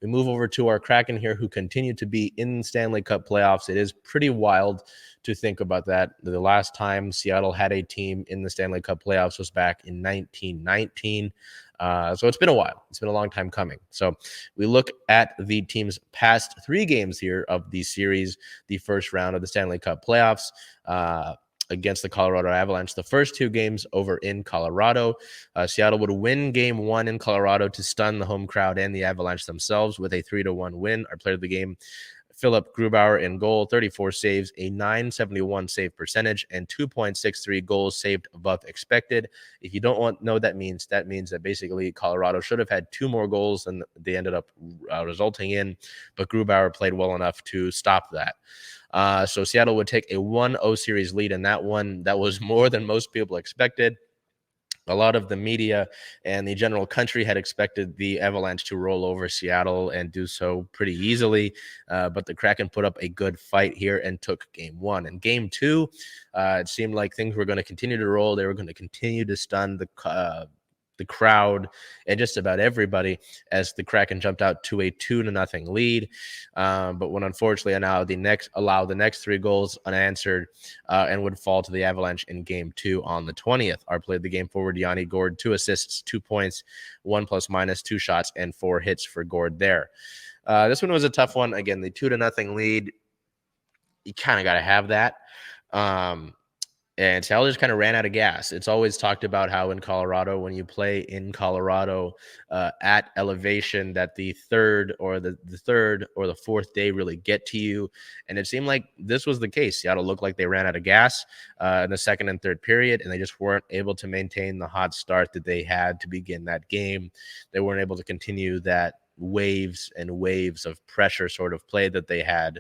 We move over to our Kraken here, who continue to be in Stanley Cup playoffs. It is pretty wild to think about that. The last time Seattle had a team in the Stanley Cup playoffs was back in 1919. So it's been a while. It's been a long time coming. So we look at the team's past 3 games here of the series, the first round of the Stanley Cup playoffs. Against the Colorado Avalanche. The first 2 games over in Colorado. Seattle would win game 1 in Colorado to stun the home crowd and the Avalanche themselves with a 3-1 win. Our player of the game, Philip Grubauer in goal, 34 saves, a .971 save percentage, and 2.63 goals saved above expected. If you don't know what that means that basically Colorado should have had 2 more goals than they ended up resulting in, but Grubauer played well enough to stop that. So Seattle would take a 1-0 series lead in that one. That was more than most people expected. A lot of the media and the general country had expected the Avalanche to roll over Seattle and do so pretty easily, but the Kraken put up a good fight here and took game 1. In game 2, it seemed like things were going to continue to roll. They were going to continue to stun the crowd and just about everybody as the Kraken jumped out to a 2-0 lead. But when unfortunately allow the next 3 goals unanswered and would fall to the Avalanche in game 2 on the 20th. Our played the game forward, Yanni Gourde, 2 assists, 2 points, 1 ±, 2 shots, and 4 hits for Gourde there. This one was a tough one. Again, the 2-0 lead, you kind of got to have that. And Seattle just kind of ran out of gas. It's always talked about how in Colorado, when you play in Colorado at elevation, that the third or the fourth day really get to you. And it seemed like this was the case. Seattle looked like they ran out of gas in the second and third period, and they just weren't able to maintain the hot start that they had to begin that game. They weren't able to continue that waves and waves of pressure sort of play that they had.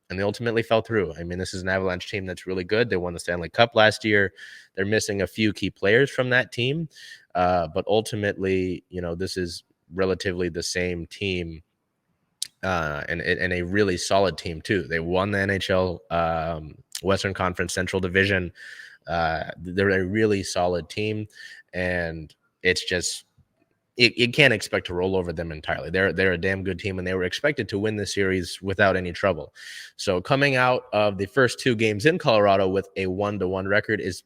And they ultimately fell through. I mean, this is an Avalanche team that's really good. They won the Stanley Cup last year. They're missing a few key players from that team. But ultimately, this is relatively the same team and a really solid team, too. They won the NHL Western Conference Central Division. They're a really solid team. And it's just, you can't expect to roll over them entirely. They're a damn good team, and they were expected to win the series without any trouble. So coming out of the first 2 games in Colorado with a 1-1 record is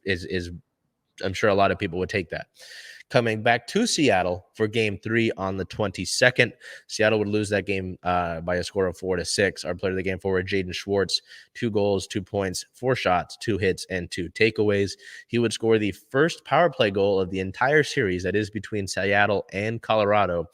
I'm sure a lot of people would take that. Coming back to Seattle for game 3 on the 22nd, Seattle would lose that game by a score of 4-6. Our player of the game forward, Jaden Schwartz, 2 goals, 2 points, 4 shots, 2 hits, and 2 takeaways. He would score the first power play goal of the entire series, that is between Seattle and Colorado,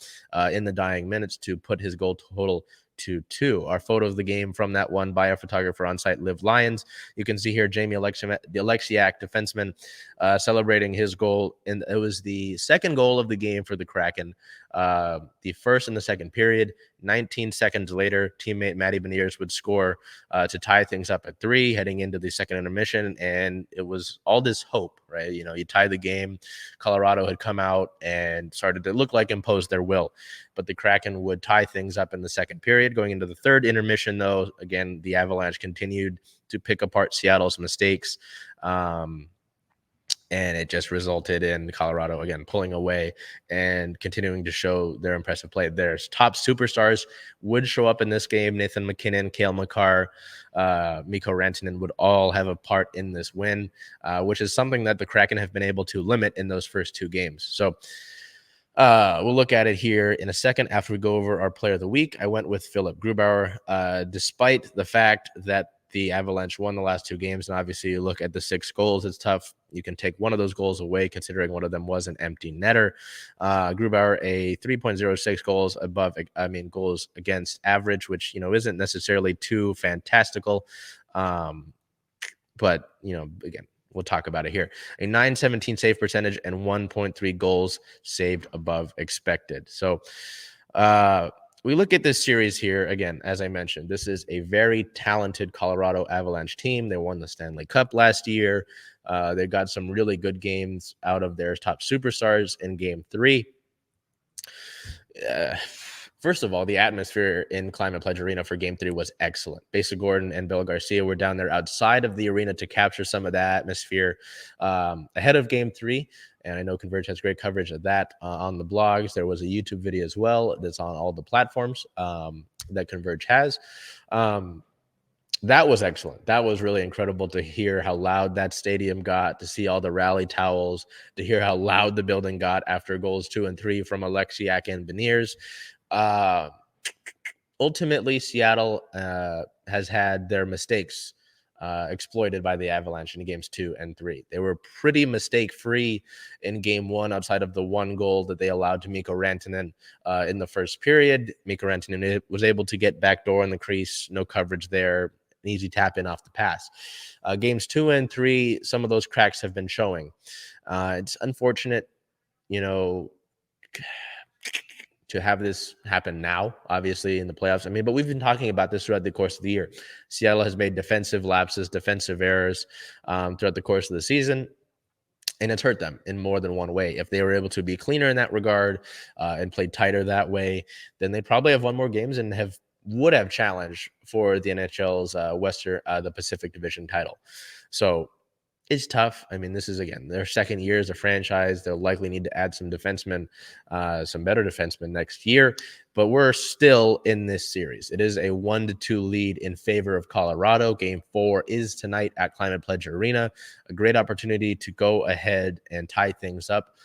in the dying minutes to put his goal total to 2. Our photo of the game from that one by our photographer on site, Liv Lyons. You can see here Jamie Alexiak, defenseman, celebrating his goal. And it was the second goal of the game for the Kraken. The first in the second period. 19 seconds later, teammate Matty Beniers would score to tie things up at 3 heading into the second intermission. And it was all this hope, right? You tie the game. Colorado had come out and started to look like impose their will. But the Kraken would tie things up in the second period. Going into the third intermission, though, again, the Avalanche continued to pick apart Seattle's mistakes. And it just resulted in Colorado, again, pulling away and continuing to show their impressive play. Their top superstars would show up in this game. Nathan McKinnon, Cale Makar, Mikko Rantanen would all have a part in this win, which is something that the Kraken have been able to limit in those first 2 games. So we'll look at it here in a second after we go over our player of the week. I went with Philip Grubauer, despite the fact that the Avalanche won the last 2 games. And obviously you look at the 6 goals, it's tough. You can take one of those goals away, considering one of them was an empty netter. Grubauer, a 3.06 goals against average, which, isn't necessarily too fantastical. But, again, we'll talk about it here. A .917 save percentage and 1.3 goals saved above expected. So, we look at this series here, again, as I mentioned, this is a very talented Colorado Avalanche team. They won the Stanley Cup last year. They got some really good games out of their top superstars in game 3. First of all, the atmosphere in Climate Pledge Arena for Game 3 was excellent. Basic Gordon and Bill Garcia were down there outside of the arena to capture some of that atmosphere ahead of Game 3. And I know Converge has great coverage of that on the blogs. There was a YouTube video as well that's on all the platforms that Converge has. That was excellent. That was really incredible to hear how loud that stadium got, to see all the rally towels, to hear how loud the building got after goals 2 and 3 from Alexiak and Beniers. Uh, Ultimately, Seattle has had their mistakes exploited by the Avalanche in games 2 and 3. They were pretty mistake-free in game 1 outside of the one goal that they allowed to Mikko Rantanen in the first period. Mikko Rantanen was able to get backdoor in the crease, no coverage there, an easy tap in off the pass. Games 2 and 3, some of those cracks have been showing. It's unfortunate, to have this happen now, obviously, in the playoffs. I mean, but we've been talking about this throughout the course of the year. Seattle has made defensive lapses, defensive errors throughout the course of the season, and it's hurt them in more than one way. If they were able to be cleaner in that regard and played tighter that way, then they probably have won more games and would have challenged for the NHL's the Pacific Division title. So it's tough. I mean, this is, again, their second year as a franchise. They'll likely need to add some defensemen, some better defensemen next year. But we're still in this series. It is a 1-2 lead in favor of Colorado. Game 4 is tonight at Climate Pledge Arena. A great opportunity to go ahead and tie things up.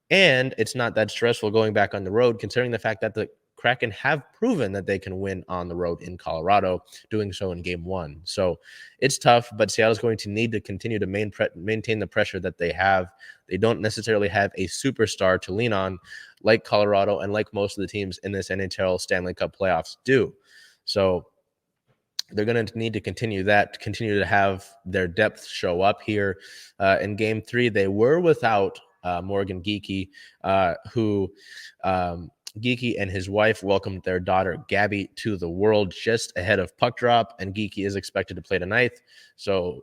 And it's not that stressful going back on the road, considering the fact that the Kraken have proven that they can win on the road in Colorado, doing so in game 1. So it's tough, but Seattle's going to need to continue to maintain the pressure that they have. They don't necessarily have a superstar to lean on like Colorado and like most of the teams in this NHL Stanley Cup playoffs do. So they're going to need to continue to have their depth show up here. In game 3, they were without Morgan Geekie, who Geekie and his wife welcomed their daughter Gabby to the world just ahead of puck drop, and Geekie is expected to play tonight. So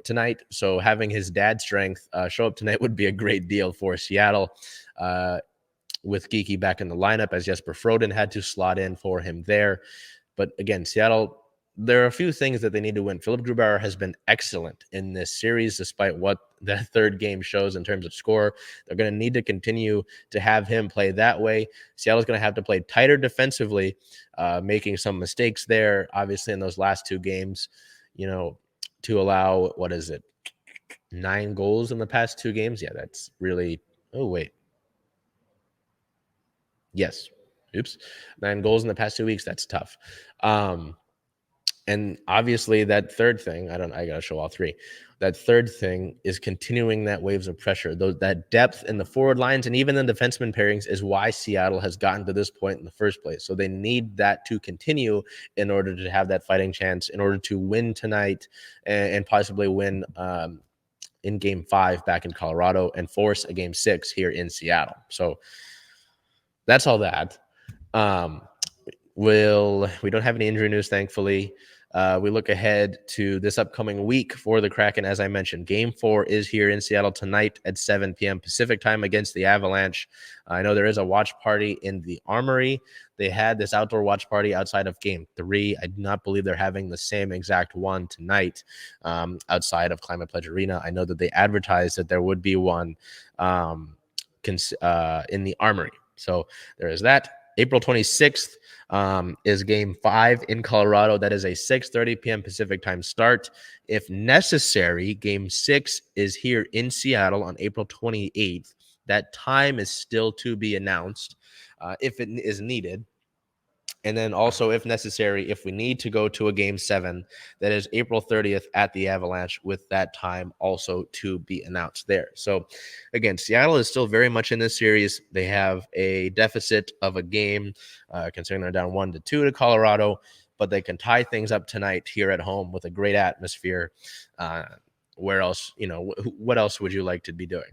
having his dad's strength show up tonight would be a great deal for Seattle. With Geekie back in the lineup, as Jesper Froden had to slot in for him there. But again, Seattle, there are a few things that they need to win. Philip Grubauer has been excellent in this series, despite what the third game shows in terms of score. They're going to need to continue to have him play that way. Seattle's going to have to play tighter defensively, making some mistakes there, obviously, in those last 2 games, to allow, 9 goals in the past 2 games? Yeah, that's really, yes. Oops. 9 goals in the past 2 weeks. That's tough. And obviously that third thing, I got to show all 3. That third thing is continuing that waves of pressure. That depth in the forward lines and even the defenseman pairings is why Seattle has gotten to this point in the first place. So they need that to continue in order to have that fighting chance, in order to win tonight and possibly win in game 5 back in Colorado and force a game 6 here in Seattle. So that's all that. We don't have any injury news, thankfully. We look ahead to this upcoming week for the Kraken. As I mentioned, game 4 is here in Seattle tonight at 7 p.m. Pacific time against the Avalanche. I know there is a watch party in the Armory. They had this outdoor watch party outside of game 3. I do not believe they're having the same exact one tonight outside of Climate Pledge Arena. I know that they advertised that there would be one in the Armory. So there is that. April 26th is game 5 in Colorado. That is a 6:30 p.m. Pacific time start. If necessary, game 6 is here in Seattle on April 28th. That time is still to be announced if it is needed. And then also, if necessary, if we need to go to a game 7, that is April 30th at the Avalanche, with that time also to be announced there. So again, Seattle is still very much in this series. They have a deficit of a game, considering they're down 1-2 to Colorado, but they can tie things up tonight here at home with a great atmosphere. Where else, what else would you like to be doing?